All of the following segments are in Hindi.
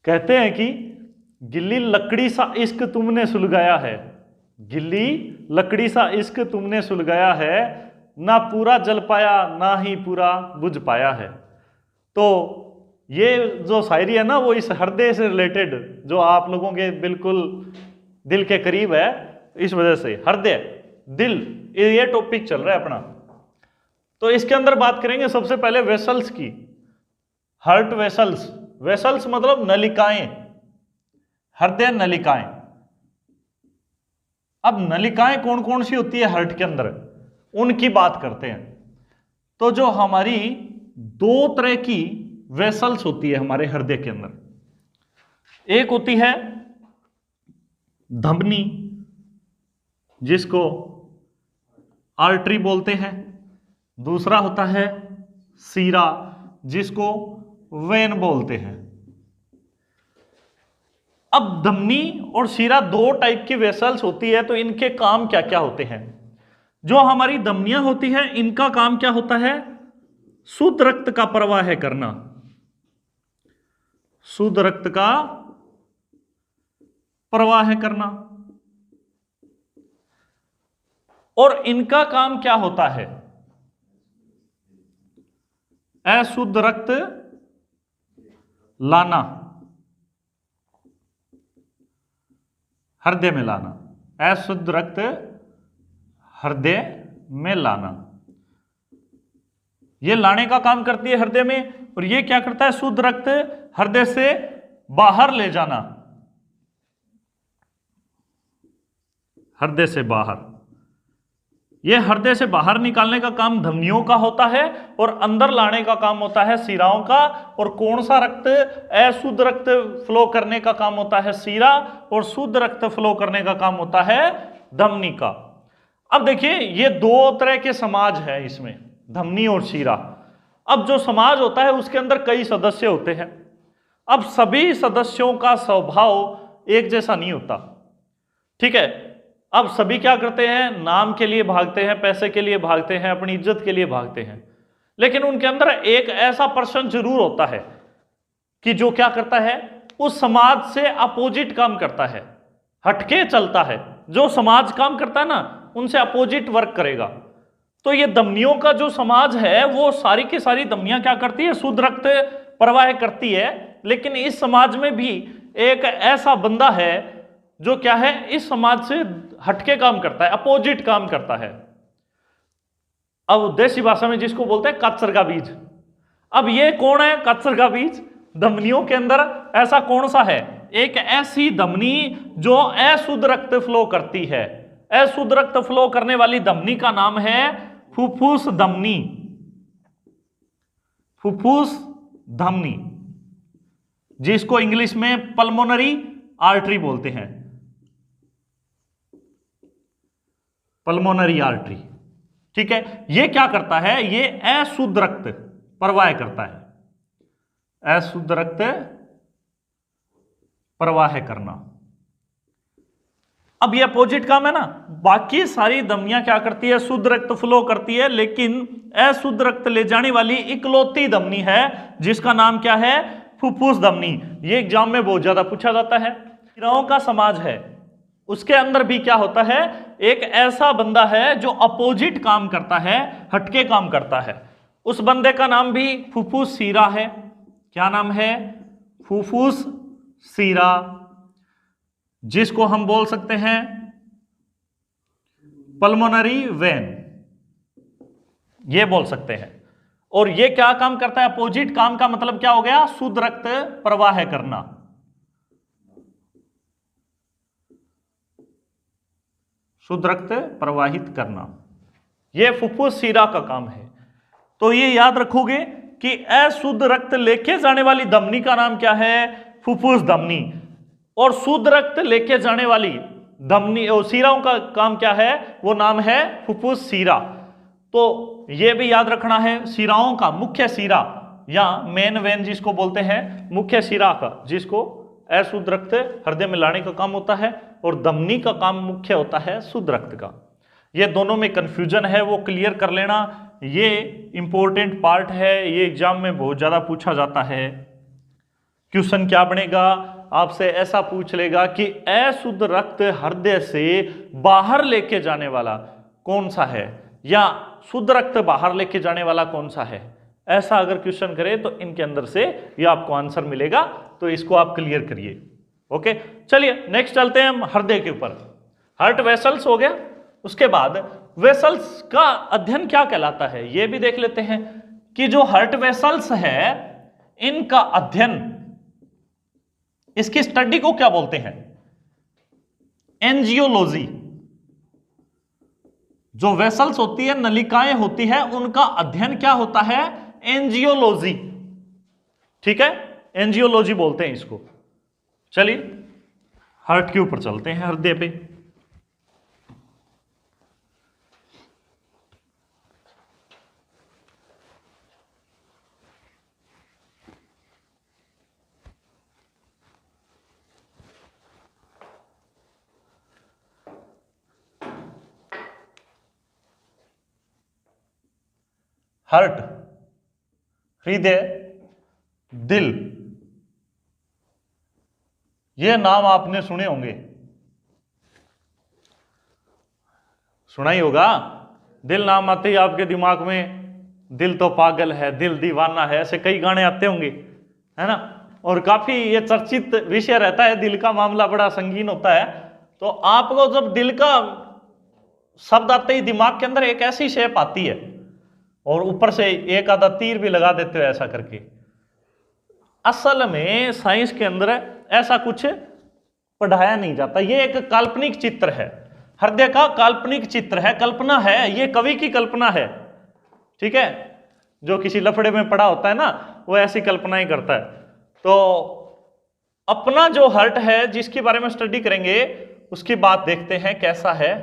कहते हैं कि गिल्ली लकड़ी सा इश्क तुमने सुलगाया है, गिल्ली लकड़ी सा इश्क तुमने सुलगाया है, ना पूरा जल पाया ना ही पूरा बुझ पाया है। तो ये जो शायरी है ना वो इस हृदय से रिलेटेड, जो आप लोगों के बिल्कुल दिल के करीब है, इस वजह से हृदय दिल ये टॉपिक चल रहा है अपना। तो इसके अंदर बात करेंगे सबसे पहले वेसल्स की, हार्ट वेसल्स। वेसल्स मतलब नलिकाएं, हृदय नलिकाएं। अब नलिकाएं कौन कौन सी होती है हार्ट के अंदर, उनकी बात करते हैं। तो जो हमारी दो तरह की वेसल्स होती है हमारे हृदय के अंदर, एक होती है धमनी जिसको आर्टरी बोलते हैं, दूसरा होता है सीरा जिसको वेन बोलते हैं। अब धमनी और सीरा दो टाइप की वेसल्स होती है, तो इनके काम क्या क्या होते हैं। जो हमारी धमनियां होती है इनका काम क्या होता है, शुद्ध रक्त का प्रवाह करना, शुद्ध रक्त का प्रवाह करना। और इनका काम क्या होता है, अशुद्ध रक्त लाना, हृदय में लाना, अशुद्ध रक्त हृदय में लाना। ये लाने का काम करती है हृदय में, और ये क्या करता है, शुद्ध रक्त हृदय से बाहर ले जाना, हृदय से बाहर। ये हृदय से बाहर निकालने का काम धमनियों का होता है, और अंदर लाने का काम होता है सीराओं का। और कौन सा रक्त, अशुद्ध रक्त फ्लो करने का काम होता है सीरा, और शुद्ध रक्त फ्लो करने का काम होता है धमनी का। अब देखिए ये दो तरह के समाज है इसमें, धमनी और सीरा। अब जो समाज होता है उसके अंदर कई सदस्य होते हैं। अब सभी सदस्यों का स्वभाव एक जैसा नहीं होता, ठीक है। अब सभी क्या करते हैं, नाम के लिए भागते हैं, पैसे के लिए भागते हैं, अपनी इज्जत के लिए भागते हैं। लेकिन उनके अंदर एक ऐसा पर्सन जरूर होता है कि जो क्या करता है, उस समाज से अपोजिट काम करता है, हटके चलता है। जो समाज काम करता है ना उनसे अपोजिट वर्क करेगा। तो ये धमनियों का जो समाज है वो सारी की सारी धमनियां क्या करती है, शुद्ध रक्त प्रवाह करती है। लेकिन इस समाज में भी एक ऐसा बंदा है जो क्या है, इस समाज से हटके काम करता है, अपोजिट काम करता है। अब देसी भाषा में जिसको बोलते हैं कचर का बीज। अब ये कौन है कचर का बीज, धमनियों के अंदर ऐसा कौन सा है, एक ऐसी धमनी जो अशुद्ध रक्त फ्लो करती है। अशुद्ध रक्त फ्लो करने वाली धमनी का नाम है फुफ्फुस धमनी, फुफ्फुस धमनी, जिसको इंग्लिश में पल्मोनरी आर्टरी बोलते हैं, पल्मोनरी आर्टरी, ठीक है। ये क्या करता है, ये अशुद्ध रक्त प्रवाह करता है, अशुद्ध रक्त प्रवाह करना। अब ये अपोजिट काम है ना, बाकी सारी धमनियां क्या करती है, शुद्ध रक्त फ्लो करती है, लेकिन अशुद्ध रक्त ले जाने वाली इकलौती धमनी है जिसका नाम क्या है, फुफ्फुस धमनी। ये एग्जाम में बहुत ज्यादा पूछा जाता है। सीराओं का समाज है, उसके अंदर भी क्या होता है, एक ऐसा बंदा है जो अपोजिट काम करता है, हटके काम करता है। उस बंदे का नाम भी फुफ्फुस सीरा है। क्या नाम है, फुफ्फुस सीरा, जिसको हम बोल सकते हैं पल्मोनरी वेन, ये बोल सकते हैं। और ये क्या काम करता है, अपोजिट काम का मतलब क्या हो गया, शुद्ध रक्त प्रवाह करना। शुद्ध रक्त प्रवाहित करना, यह फुफ्फुस सीरा का काम है। तो ये याद रखोगे कि अशुद्ध रक्त लेके जाने वाली धमनी का नाम क्या है, फुफ्फुस धमनी। और शुद्ध रक्त लेके जाने वाली धमनी और सीराओं का काम क्या है, वो नाम है फुफ्फुस सीरा। तो ये भी याद रखना है, सीराओं का मुख्य सीरा या मेन वेन जिसको बोलते हैं, मुख्य सीरा का, जिसको अशुद्ध रक्त हृदय में लाने का काम होता है, और धमनी का काम मुख्य होता है शुद्ध रक्त का। ये दोनों में कंफ्यूजन है, वो क्लियर कर लेना, ये इंपॉर्टेंट पार्ट है, ये एग्जाम में बहुत ज्यादा पूछा जाता है। क्वेश्चन क्या बनेगा, आपसे ऐसा पूछ लेगा कि अशुद्ध रक्त हृदय से बाहर लेके जाने वाला कौन सा है, या शुद्ध रक्त बाहर लेके जाने वाला कौन सा है। ऐसा अगर क्वेश्चन करे तो इनके अंदर से ये आपको आंसर मिलेगा, तो इसको आप क्लियर करिए। ओके, चलिए नेक्स्ट चलते हैं हम हृदय के ऊपर। हार्ट वेसल्स हो गया, उसके बाद वेसल्स का अध्ययन क्या कहलाता है ये भी देख लेते हैं कि जो हार्ट वेसल्स है इनका अध्ययन, इसकी स्टडी को क्या बोलते हैं, एंजियोलॉजी। जो वेसल्स होती है, नलिकाएं होती है, उनका अध्ययन क्या होता है, एंजियोलॉजी। ठीक है, एंजियोलॉजी बोलते हैं इसको। चलिए हार्ट के ऊपर चलते हैं, हृदय पे। हार्ट, हृदय, दिल, ये नाम आपने सुने होंगे, सुना ही होगा। दिल नाम आते ही आपके दिमाग में दिल तो पागल है, दिल दीवाना है, ऐसे कई गाने आते होंगे, है ना। और काफी ये चर्चित विषय रहता है, दिल का मामला बड़ा संगीन होता है। तो आपको जब दिल का शब्द आते ही दिमाग के अंदर एक ऐसी शेप आती है, और ऊपर से एक आधा तीर भी लगा देते हो ऐसा करके। असल में साइंस के अंदर ऐसा कुछ पढ़ाया नहीं जाता, ये एक काल्पनिक चित्र है, हृदय का काल्पनिक चित्र है, कल्पना है, ये कवि की कल्पना है। ठीक है, जो किसी लफड़े में पड़ा होता है ना, वो ऐसी कल्पना ही करता है। तो अपना जो हार्ट है जिसके बारे में स्टडी करेंगे उसकी बात देखते हैं कैसा है।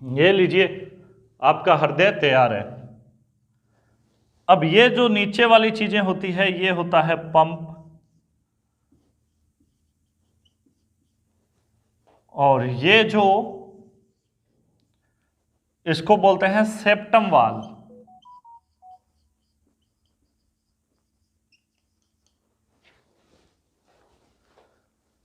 ये लीजिए, आपका हृदय तैयार है। अब ये जो नीचे वाली चीजें होती है, ये होता है पंप, और ये जो इसको बोलते हैं सेप्टम वाल्व।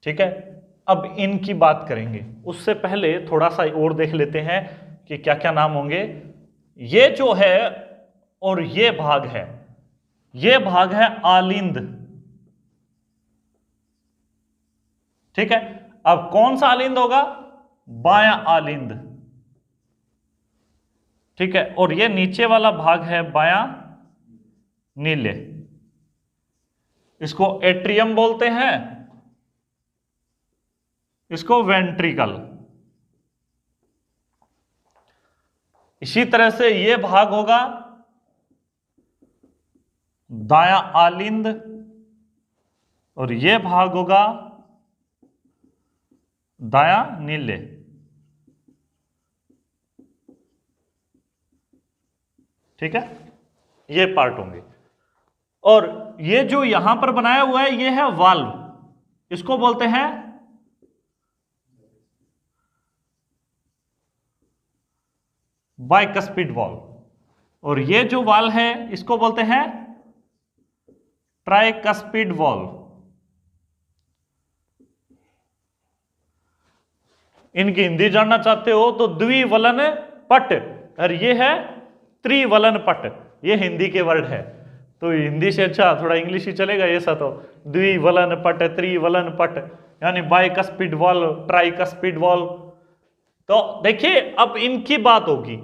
ठीक है, अब इनकी बात करेंगे, उससे पहले थोड़ा सा और देख लेते हैं कि क्या क्या नाम होंगे। ये जो है और ये भाग है, ये भाग है आलिंद। ठीक है, अब कौन सा आलिंद होगा, बायां आलिंद। ठीक है, और ये नीचे वाला भाग है बायां नीले, इसको एट्रियम बोलते हैं, इसको वेंट्रिकल। इसी तरह से ये भाग होगा दायां आलिंद, और ये भाग होगा दायां नीले। ठीक है, ये पार्ट होंगे। और ये जो यहां पर बनाया हुआ है ये है वाल्व, इसको बोलते हैं बाइकस्पिड वाल्व, और ये जो वाल्व है इसको बोलते हैं ट्राइकस्पिड वाल्व। इनकी हिंदी जानना चाहते हो तो द्विवलन पट, और ये है त्रिवलन पट, ये हिंदी के वर्ड है। तो हिंदी से अच्छा थोड़ा इंग्लिश ही चलेगा ऐसा। तो द्विवलन पट, त्रिवलन पट, यानी बाइकस्पिड वाल्व, ट्राइकस्पिड वाल्व। तो देखिए अब इनकी बात होगी,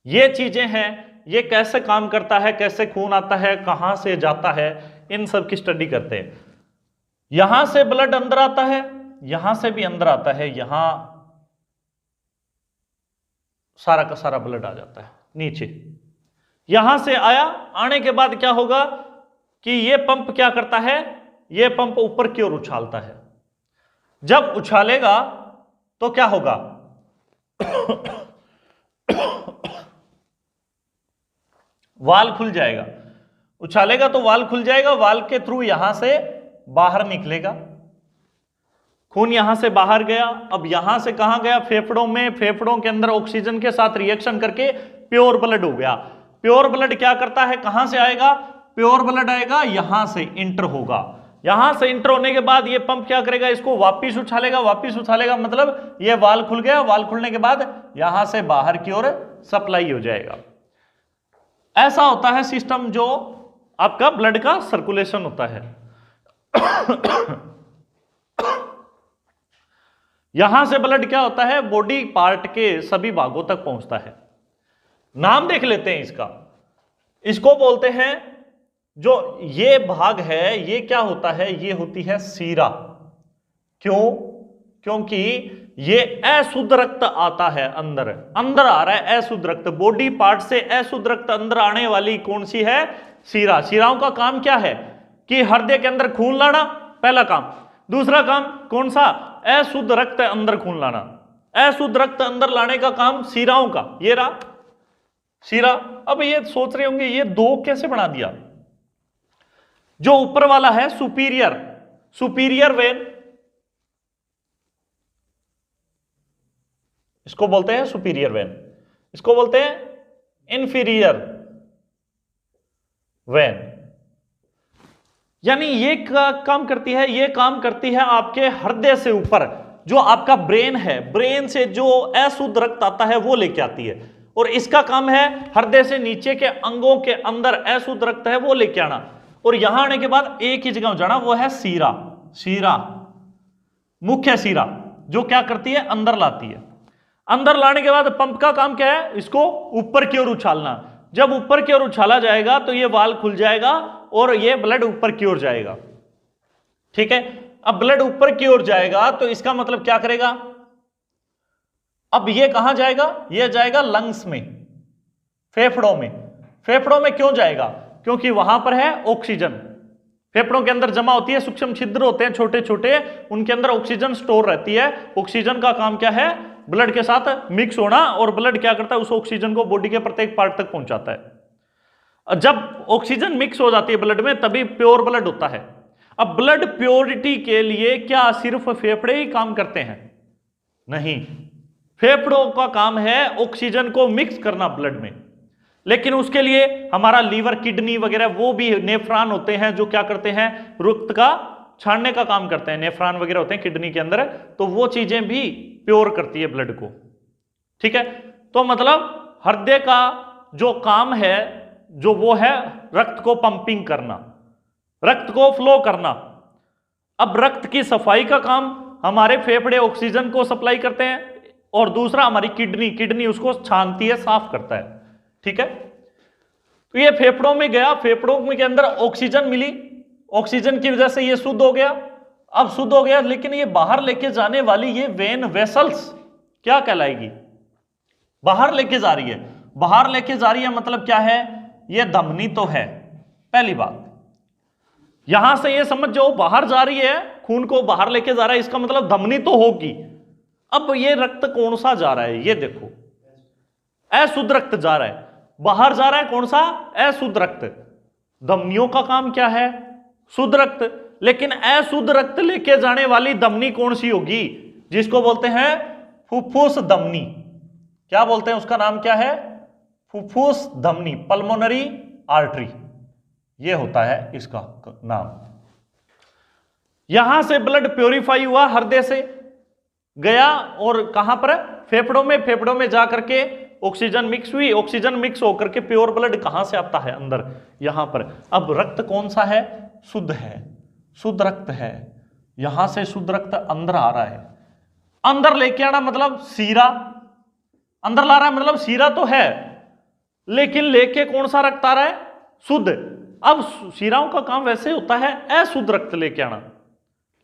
ये चीजें हैं, ये कैसे काम करता है, कैसे खून आता है, कहां से जाता है, इन सब की स्टडी करते हैं। यहां से ब्लड अंदर आता है, यहां से भी अंदर आता है, यहां सारा का सारा ब्लड आ जाता है नीचे। यहां से आया, आने के बाद क्या होगा कि ये पंप क्या करता है, ये पंप ऊपर की ओर उछालता है। जब उछालेगा तो क्या होगा वाल्व खुल जाएगा। उछालेगा तो वाल्व खुल जाएगा, वाल्व के थ्रू यहां से बाहर निकलेगा, खून यहां से बाहर गया। अब यहां से कहां गया? फेफड़ों में, फेफड़ों के अंदर ऑक्सीजन के साथ रिएक्शन करके प्योर ब्लड हो गया। प्योर ब्लड क्या करता है, कहां से आएगा? प्योर ब्लड आएगा यहां से इंटर होगा, यहां से इंटर होने के बाद ये पंप क्या करेगा? इसको वापिस उछालेगा, वापिस उछालेगा मतलब ये वाल्व खुल गया, वाल्व खुलने के बाद यहां से बाहर की ओर सप्लाई हो जाएगा। ऐसा होता है सिस्टम जो आपका ब्लड का सर्कुलेशन होता है। यहां से ब्लड क्या होता है? बॉडी पार्ट के सभी भागों तक पहुंचता है। नाम देख लेते हैं इसका। इसको बोलते हैं, जो ये भाग है ये क्या होता है? ये होती है सीरा। क्यों? क्योंकि ये अशुद्ध रक्त आता है अंदर, अंदर आ रहा है अशुद्ध रक्त। बॉडी पार्ट से अशुद्ध रक्त अंदर आने वाली कौन सी है? सीरा। सीराओं का काम क्या है? कि हृदय के अंदर खून लाना, पहला काम। दूसरा काम कौन सा? अशुद्ध रक्त अंदर खून लाना। अशुद्ध रक्त अंदर लाने का काम सीराओं का। ये रहा सीरा। अब ये सोच रहे होंगे ये दो कैसे बना दिया? जो ऊपर वाला है सुपीरियर, सुपीरियर वेन, इसको बोलते हैं सुपीरियर वेन, इसको बोलते हैं इंफीरियर वेन। यानी ये काम करती है, ये काम करती है आपके हृदय से ऊपर, जो आपका ब्रेन है, ब्रेन से जो अशुद्ध रक्त आता है वो लेके आती है। और इसका काम है हृदय से नीचे के अंगों के अंदर अशुद्ध रक्त है वो लेके आना, और यहां आने के बाद एक ही जगह जाना, वो है सीरा। सीरा, मुख्य सीरा, जो क्या करती है? अंदर लाती है। अंदर लाने के बाद पंप का काम क्या है? इसको ऊपर की ओर उछालना। जब ऊपर की ओर उछाला जाएगा तो ये वाल्व खुल जाएगा और ये ब्लड ऊपर की ओर जाएगा। ठीक है, अब ब्लड ऊपर की ओर जाएगा तो इसका मतलब क्या करेगा? अब ये कहां जाएगा? ये जाएगा लंग्स में, फेफड़ों में। फेफड़ों में क्यों जाएगा? क्योंकि वहां पर है ऑक्सीजन, फेफड़ों के अंदर जमा होती है, सूक्ष्म छिद्र होते हैं छोटे छोटे, उनके अंदर ऑक्सीजन स्टोर रहती है। ऑक्सीजन का काम क्या है? ब्लड के साथ मिक्स होना, और ब्लड क्या करता है? उस ऑक्सीजन को बॉडी के प्रत्येक पार्ट तक पहुंचाता है। जब ऑक्सीजन मिक्स हो जाती है ब्लड में तभी प्योर ब्लड होता है। अब ब्लड प्योरिटी के लिए क्या सिर्फ फेफड़े ही काम करते हैं? नहीं, फेफड़ों का काम है ऑक्सीजन को मिक्स करना ब्लड में, लेकिन उसके लिए हमारा लीवर, किडनी वगैरह वो भी नेफ्रॉन होते हैं जो क्या करते हैं? रक्त का छानने का काम करते हैं। नेफ्रॉन वगैरह होते हैं किडनी के अंदर, तो वो चीजें भी प्योर करती है ब्लड को। ठीक है, तो मतलब हृदय का जो काम है जो वो है रक्त को पंपिंग करना, रक्त को फ्लो करना। अब रक्त की सफाई का काम हमारे फेफड़े ऑक्सीजन को सप्लाई करते हैं, और दूसरा हमारी किडनी, किडनी उसको छानती है, साफ करता है। ठीक है, तो ये फेफड़ों में गया, फेफड़ों में के अंदर ऑक्सीजन मिली, ऑक्सीजन की वजह से ये शुद्ध हो गया। अब शुद्ध हो गया, लेकिन ये बाहर लेके जाने वाली ये वेन वेसल्स क्या कहलाएगी? बाहर लेके जा रही है। बाहर लेके जा रही है मतलब क्या है? ये धमनी तो है, पहली बात। यहां से ये समझ जाओ बाहर जा रही है, खून को बाहर लेके जा रहा है, इसका मतलब धमनी तो होगी। अब ये रक्त कौन सा जा रहा है? ये देखो, अशुद्ध रक्त जा रहा है, बाहर जा रहा है कौन सा? अशुद्ध रक्त। धमनियों का काम क्या है? शुद्ध रक्त। लेकिन अशुद्ध रक्त लेके जाने वाली धमनी कौन सी होगी? जिसको बोलते हैं फुफ्फुस धमनी। क्या बोलते हैं? उसका नाम क्या है? फुफ्फुस धमनी, पल्मोनरी आर्टरी, ये होता है इसका नाम। यहां से ब्लड प्योरीफाई हुआ, हृदय से गया और कहां पर? फेफड़ों में। फेफड़ों में जाकर के ऑक्सीजन मिक्स हुई, ऑक्सीजन मिक्स होकर के प्योर ब्लड कहां से आता है? अंदर, यहां पर। अब रक्त कौन सा है? शुद्ध है, शुद्ध रक्त है। यहां से शुद्ध रक्त अंदर आ रहा है। अंदर लेके आना मतलब सीरा, अंदर ला रहा है मतलब सीरा तो है, लेकिन लेके कौन सा रक्त आ रहा है? शुद्ध। अब सीराओं का काम वैसे होता है अशुद्ध रक्त लेके आना,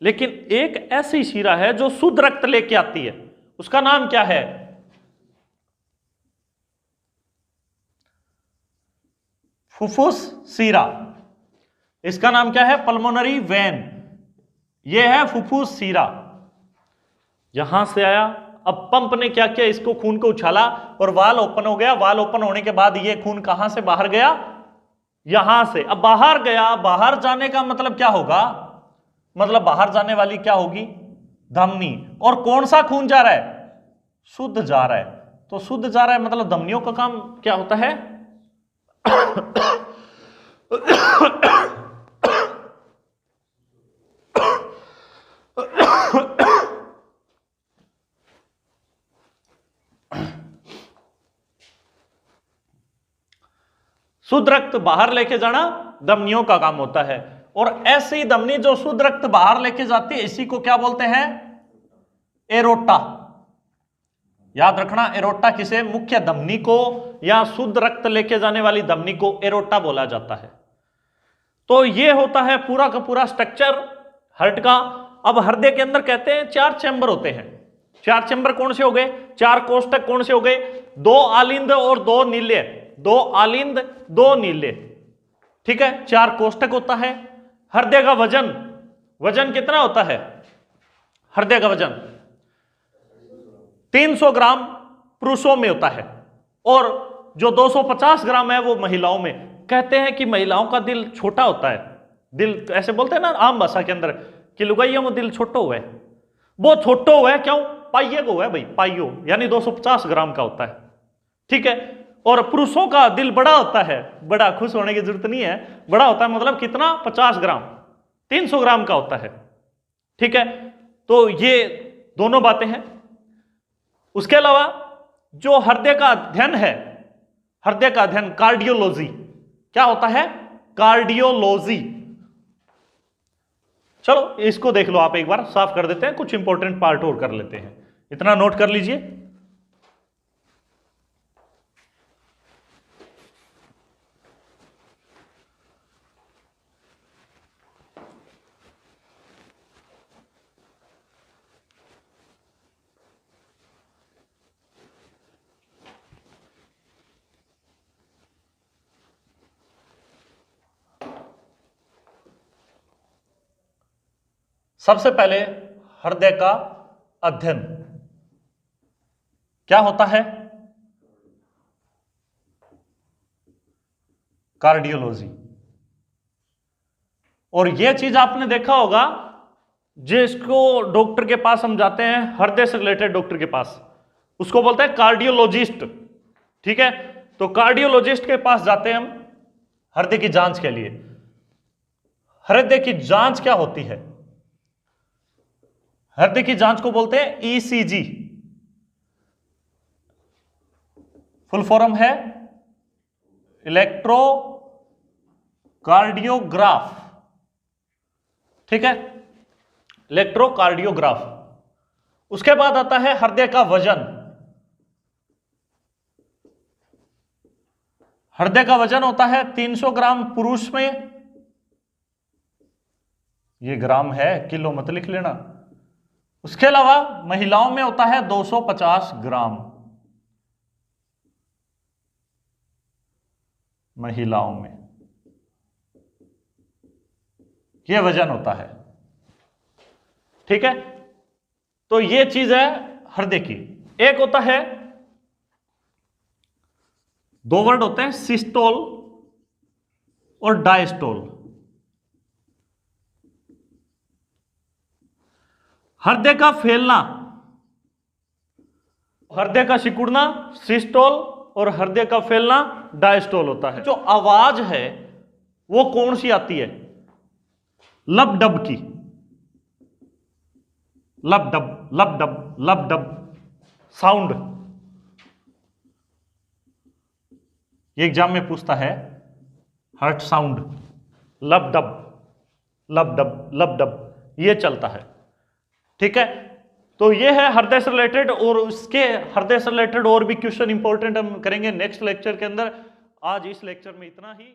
लेकिन एक ऐसी सीरा है जो शुद्ध रक्त लेके आती है, उसका नाम क्या है? फुफ्फुस सीरा। इसका नाम क्या है? Pulmonary vein. यह है फुफ्फुस सीरा। यहां से आया, अब पंप ने क्या किया? इसको खून को उछाला और वाल ओपन हो गया। वाल ओपन होने के बाद यह खून कहां से बाहर गया? यहां से। अब बाहर गया, बाहर जाने का मतलब क्या होगा, मतलब बाहर जाने वाली क्या होगी, धमनी। और कौन सा खून जा रहा है, शुद्ध जा रहा है। तो शुद्ध जा रहा है मतलब धमनियों का काम क्या होता है शुद्ध रक्त बाहर लेके जाना धमनियों का काम होता है। और ऐसी धमनी जो शुद्ध रक्त बाहर लेके जाती है, इसी को क्या बोलते हैं, एरोटा। याद रखना, एरोटा किसे, मुख्य धमनी को या शुद्ध रक्त लेके जाने वाली धमनी को एरोटा बोला जाता है। तो ये होता है पूरा का पूरा स्ट्रक्चर हार्ट का। अब हृदय के अंदर कहते हैं 4 चैम्बर होते हैं। 4 चैम्बर कौन से हो गए, 4 कोष्ठक कौन से हो गए, 2 आलिंद और 2 नीले, 2 आलिंद 2 नीले, ठीक है, 4 कोष्ठक होता है। हृदय का वजन, वजन कितना होता है, हृदय का वजन 300 ग्राम पुरुषों में होता है, और जो 250 ग्राम है वो महिलाओं में। कहते हैं कि महिलाओं का दिल छोटा होता है, दिल ऐसे बोलते हैं ना आम भाषा के अंदर कि लुगाइयों में दिल छोटा हुआ है। वो छोटा हुआ है क्यों, पाइये को है भाई, पाइयो यानी 250 ग्राम का होता है, ठीक है। और पुरुषों का दिल बड़ा होता है, बड़ा खुश होने की जरूरत नहीं है, बड़ा होता है मतलब कितना, 50 ग्राम, 300 ग्राम का होता है, ठीक है। तो ये दोनों बातें हैं। उसके अलावा जो हृदय का अध्ययन है, हृदय का अध्ययन कार्डियोलॉजी, क्या होता है, कार्डियोलॉजी। चलो इसको देख लो आप एक बार, साफ कर देते हैं, कुछ इंपॉर्टेंट पार्ट और कर लेते हैं, इतना नोट कर लीजिए। सबसे पहले हृदय का अध्ययन क्या होता है, कार्डियोलॉजी। और यह चीज आपने देखा होगा, जिसको डॉक्टर के पास हम जाते हैं, हृदय से रिलेटेड डॉक्टर के पास, उसको बोलते हैं कार्डियोलॉजिस्ट, ठीक है। तो कार्डियोलॉजिस्ट के पास जाते हैं हम हृदय की जांच के लिए। हृदय की जांच क्या होती है, हृदय की जांच को बोलते हैं ईसीजी, फुल फॉर्म है इलेक्ट्रोकार्डियोग्राफ, ठीक है, इलेक्ट्रोकार्डियोग्राफ। उसके बाद आता है हृदय का वजन। हृदय का वजन होता है 300 ग्राम पुरुष में, ये ग्राम है, किलो मत लिख लेना। उसके अलावा महिलाओं में होता है 250 ग्राम, महिलाओं में यह वजन होता है, ठीक है। तो यह चीज है हृदय की। एक होता है, 2 वर्ड होते हैं, सिस्टोल और डायस्टोल। हृदय का फैलना, हृदय का सिकुड़ना सिस्टोल और हृदय का फैलना डायस्टोल होता है। जो आवाज है वो कौन सी आती है, लब डब की, लब डब लब डब लब डब साउंड। ये एग्जाम में पूछता है, हार्ट साउंड, लब डब लब डब लब डब, ये चलता है, ठीक है। तो ये है हृदय से रिलेटेड, और उसके हृदय से रिलेटेड और भी क्वेश्चन इंपॉर्टेंट हम करेंगे नेक्स्ट लेक्चर के अंदर। आज इस लेक्चर में इतना ही।